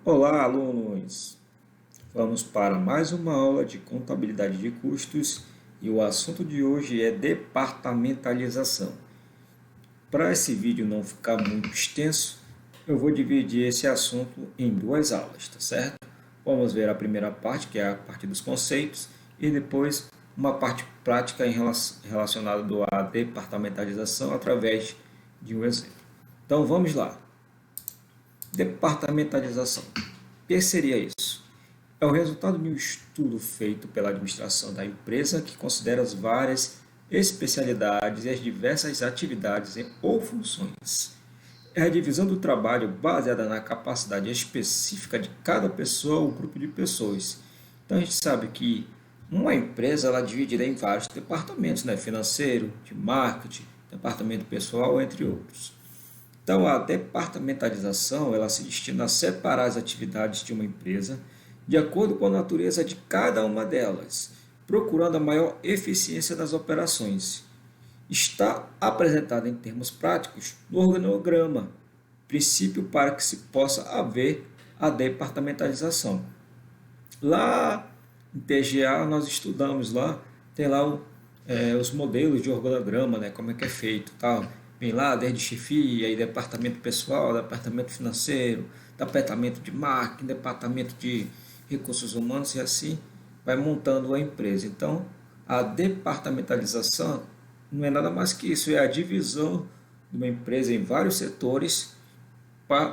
Olá, alunos! Vamos para mais uma aula de contabilidade de custos e o assunto de hoje é departamentalização. Para esse vídeo não ficar muito extenso, eu vou dividir esse assunto em duas aulas, tá certo? Vamos ver a primeira parte, que é a parte dos conceitos, e depois uma parte prática relacionada à departamentalização através de um exemplo. Então vamos lá. Departamentalização. O que seria isso? É o resultado de um estudo feito pela administração da empresa que considera as várias especialidades e as diversas atividades ou funções. É a divisão do trabalho baseada na capacidade específica de cada pessoa ou grupo de pessoas. Então a gente sabe que uma empresa ela é dividida em vários departamentos, né? Financeiro, de marketing, departamento pessoal, entre outros. Então, a departamentalização ela se destina a separar as atividades de uma empresa de acordo com a natureza de cada uma delas, procurando a maior eficiência das operações. Está apresentada em termos práticos no organograma, princípio para que se possa haver a departamentalização. Lá em TGA nós estudamos lá, tem lá os modelos de organograma, né, como é que é feito, tal. Vem lá desde chefia, aí departamento pessoal, departamento financeiro, departamento de marketing, departamento de recursos humanos e assim vai montando a empresa. Então, a departamentalização não é nada mais que isso, é a divisão de uma empresa em vários setores,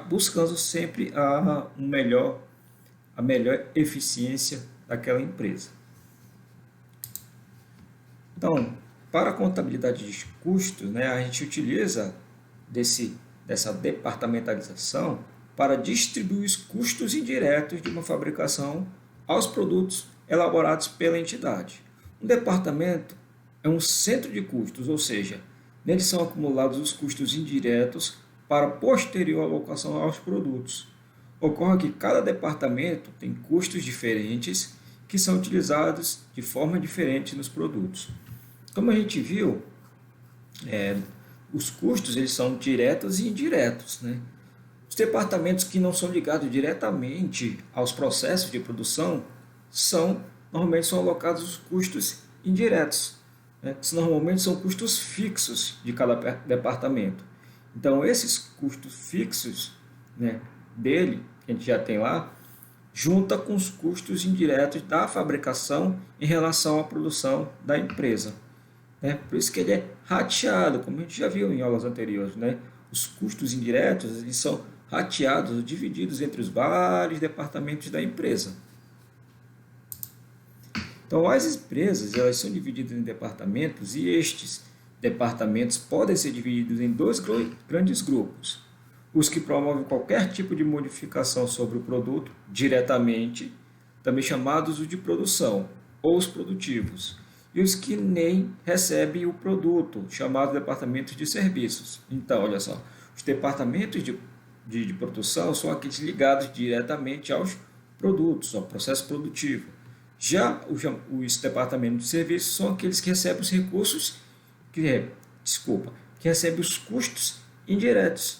buscando sempre a melhor eficiência daquela empresa. Então, para a contabilidade de custos, né, a gente utiliza dessa departamentalização para distribuir os custos indiretos de uma fabricação aos produtos elaborados pela entidade. Um departamento é um centro de custos, ou seja, nele são acumulados os custos indiretos para posterior alocação aos produtos. Ocorre que cada departamento tem custos diferentes que são utilizados de forma diferente nos produtos. Como a gente viu, os custos eles são diretos e indiretos, né? Os departamentos que não são ligados diretamente aos processos de produção normalmente são alocados os custos indiretos, né? Que normalmente são custos fixos de cada departamento. Então, esses custos fixos, né, dele, que a gente já tem lá, junta com os custos indiretos da fabricação em relação à produção da empresa. Né? Por isso que ele é rateado, como a gente já viu em aulas anteriores. Né? Os custos indiretos eles são rateados, divididos entre os vários departamentos da empresa. Então, as empresas elas são divididas em departamentos e estes departamentos podem ser divididos em dois grandes grupos. Os que promovem qualquer tipo de modificação sobre o produto diretamente, também chamados de produção, ou os produtivos, e os que nem recebem o produto, chamados departamentos de serviços. Então, olha só, os departamentos de produção são aqueles ligados diretamente aos produtos, ao processo produtivo. Já os departamentos de serviços são aqueles que recebem os recursos, que recebem os custos indiretos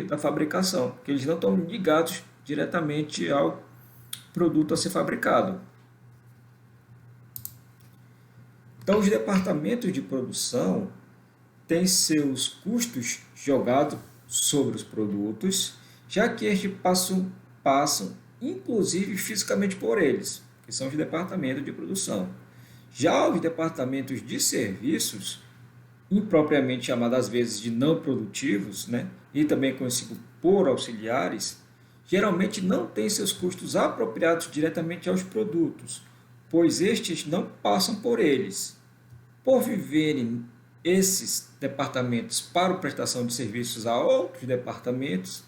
da fabricação, que eles não estão ligados diretamente ao produto a ser fabricado. Então, os departamentos de produção têm seus custos jogados sobre os produtos, já que estes passam inclusive fisicamente por eles, que são os departamentos de produção. Já os departamentos de serviços, impropriamente chamados às vezes de não produtivos, né, e também conhecido por auxiliares, geralmente não têm seus custos apropriados diretamente aos produtos, pois estes não passam por eles. Por viverem esses departamentos para a prestação de serviços a outros departamentos,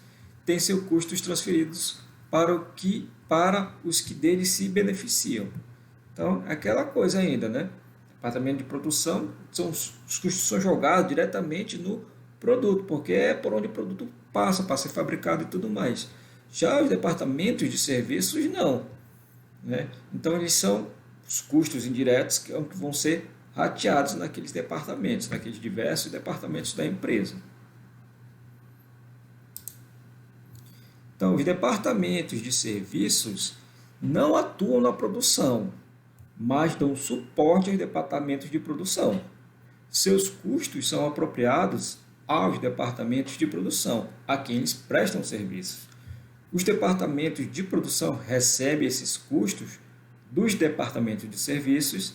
têm seus custos transferidos para os que deles se beneficiam. Então, é aquela coisa ainda, né? Departamento de produção, os custos são jogados diretamente no produto, porque é por onde o produto passa para ser fabricado e tudo mais. Já os departamentos de serviços, não. Né? Então, eles são os custos indiretos que vão ser rateados naqueles departamentos, naqueles diversos departamentos da empresa. Então, os departamentos de serviços não atuam na produção, mas dão suporte aos departamentos de produção. Seus custos são apropriados aos departamentos de produção, a quem eles prestam serviços. Os departamentos de produção recebem esses custos dos departamentos de serviços,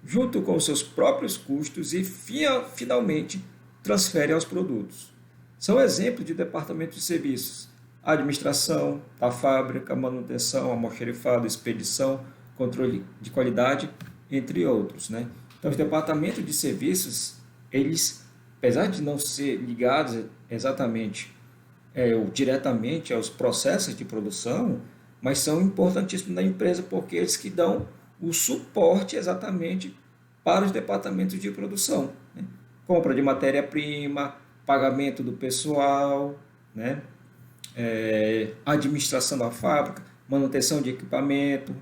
junto com seus próprios custos e, finalmente, transferem aos produtos. São exemplos de departamentos de serviços: administração da fábrica, manutenção, almoxarifado, expedição, controle de qualidade, entre outros, né? Então, os departamentos de serviços, eles, apesar de não ser ligados exatamente ou diretamente aos processos de produção, mas são importantíssimos na empresa porque eles que dão o suporte exatamente para os departamentos de produção, né? Compra de matéria-prima, pagamento do pessoal, né? Administração da fábrica, manutenção de equipamento,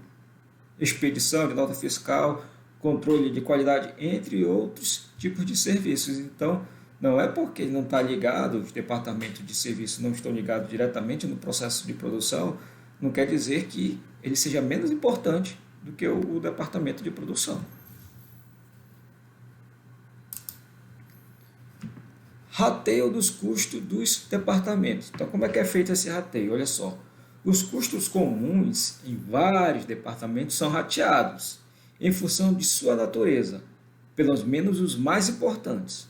expedição de nota fiscal, controle de qualidade, entre outros tipos de serviços. Então, não é porque não está ligado, os departamentos de serviço não estão ligados diretamente no processo de produção, não quer dizer que ele seja menos importante do que o departamento de produção. Rateio dos custos dos departamentos. Então, como é que é feito esse rateio? Olha só, os custos comuns em vários departamentos são rateados em função de sua natureza, pelo menos os mais importantes,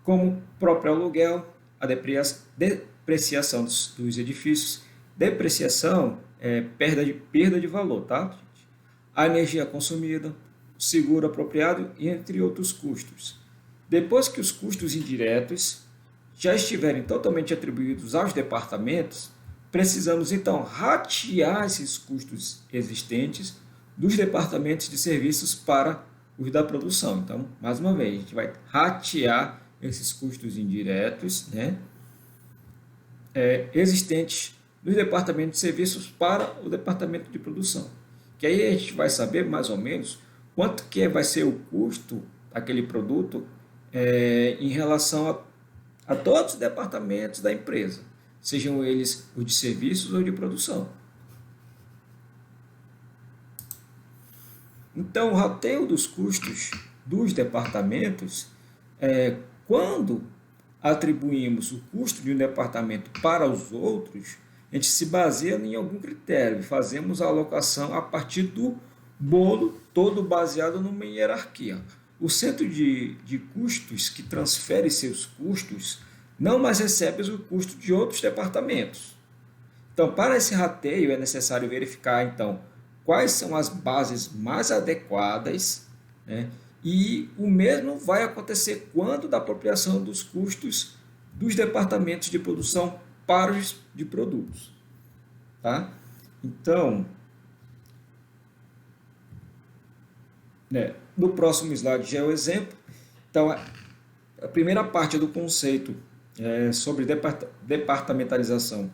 como o próprio aluguel, a depreciação dos edifícios. Depreciação é perda de valor, tá, gente? A energia consumida, o seguro apropriado, entre outros custos. Depois que os custos indiretos já estiverem totalmente atribuídos aos departamentos, precisamos então ratear esses custos existentes dos departamentos de serviços para os da produção. Então, mais uma vez, a gente vai ratear esses custos indiretos, né, existentes dos departamentos de serviços para o departamento de produção. Que aí a gente vai saber mais ou menos quanto que vai ser o custo daquele produto em relação a todos os departamentos da empresa, sejam eles os de serviços ou de produção. Então, o rateio dos custos dos departamentos é quando atribuímos o custo de um departamento para os outros, a gente se baseia em algum critério e fazemos a alocação a partir do bolo todo baseado numa hierarquia. O centro de custos que transfere seus custos não mais recebe o custo de outros departamentos. Então, para esse rateio é necessário verificar, então, quais são as bases mais adequadas, né? E o mesmo vai acontecer quando da apropriação dos custos dos departamentos de produção para os de produtos, tá? Então, no próximo slide já é o exemplo. Então, a primeira parte do conceito sobre departamentalização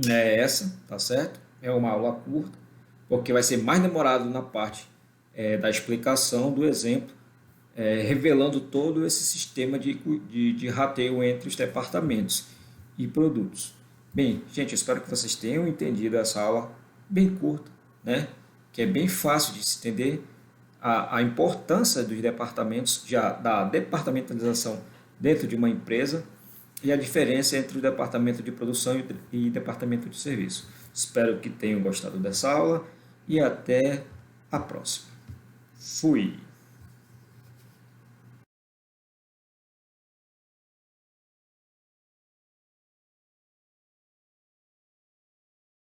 é essa, tá certo? É uma aula curta, porque vai ser mais demorado na parte da explicação do exemplo, revelando todo esse sistema de rateio entre os departamentos e produtos. Bem, gente, eu espero que vocês tenham entendido essa aula bem curta, né? Que é bem fácil de se entender a importância dos departamentos, da departamentalização dentro de uma empresa e a diferença entre o departamento de produção e departamento de serviço. Espero que tenham gostado dessa aula e até a próxima. Fui!